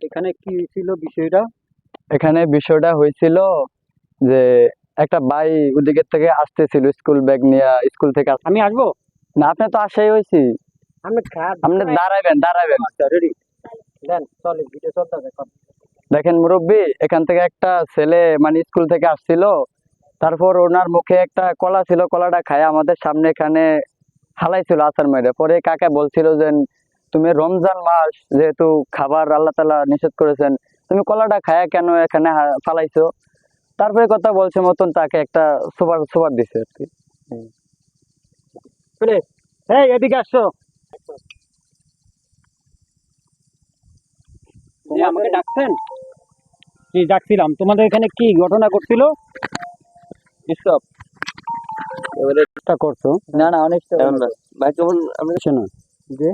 এখানে কি ছিল বিষয়টা? এখানে বিষয়টা হয়েছিল যে একটা ভাই ওদিকের থেকে আসতেছিল স্কুল ব্যাগ নিয়ে, স্কুল থেকে আমি আসবো? না, আপনি তো আসাই হয়েছি। আপনি আপনি দাঁড়াবেন। আচ্ছা রেডি, দেন চলে ভিডিও চলতেছে। দেখেন মুরব্বী, এখান থেকে একটা ছেলে মানে স্কুল থেকে আসছিল, তারপর ওনার মুখে একটা কলা ছিল, কলাটা খায় আমাদের সামনে এখানে হালাইছিল আচার মেরে। পরে কাকা বলছিল যে তুমি রমজান মাস যেহেতু খাবার আল্লাহ তাআলা নিষেধ করেছেন, তুমি কলাটা খায়া কেন এখানে ফালাইছো। তারপরে কথা বলছে মতন তাকে একটা সুপার সুপার দিছে আর কি। এই এদিকে আসো। আমাকে ডাকছেন? কি ডাকছিলাম? তোমাদের এখানে কি ঘটনা ঘটছিল? স্টপ। এবারে চেষ্টা করছো? না না, অনেক ভাই কেমন আমরা শোনো যে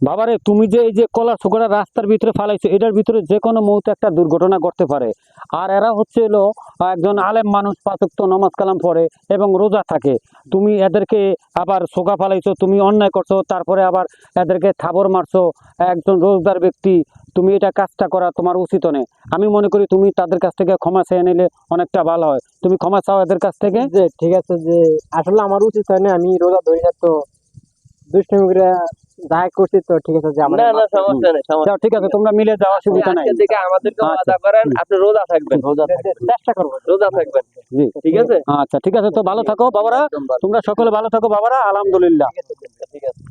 বাবারে, তুমি যে এই যে কলা ছোকরা রাস্তার ভিতরে ফালাইছো, এটার ভিতরে যে কোনো মুহূর্তে একটা দুর্ঘটনা ঘটতে পারে। আর এরা হচ্ছে হলো একজন আলেম মানুষ, পাঁচ ওয়াক্ত নামাজ কালাম পড়ে এবং রোজা থাকে। তুমি এদেরকে আবার ছোকা ফালাইছো, তুমি অন্যায় করছো, তারপরে আবার এদেরকে থাবর মারছো। একজন রোজদার ব্যক্তি, তুমি এটা কাজটা করা তোমার উচিত নয়। আমি মনে করি তুমি তাদের কাছ থেকে ক্ষমা চেয়ে নিলে অনেকটা ভালো হয়। তুমি ক্ষমা চাও এদের কাছ থেকে। যে ঠিক আছে, যে আসলে আমার উচিত হয় না, আমি রোজা ধরি না তো, দুষ্টামি করে যাই করছি তো, ঠিক আছে। যে না না, সমস্যা নেই, সমস্যা ঠিক আছে, তোমরা মিলে যাও, অসুবিধা নাই। আজকে থেকে আমাদেরকে ওয়াদা করেন আপনি রোজা থাকবেন, চেষ্টা করবো। রোজা থাকবেন। জি ঠিক আছে, আচ্ছা, ঠিক আছে। তো ভালো থাকো বাবারা, তোমরা সকলে ভালো থাকো বাবারা, আলহামদুলিল্লাহ। ঠিক আছে।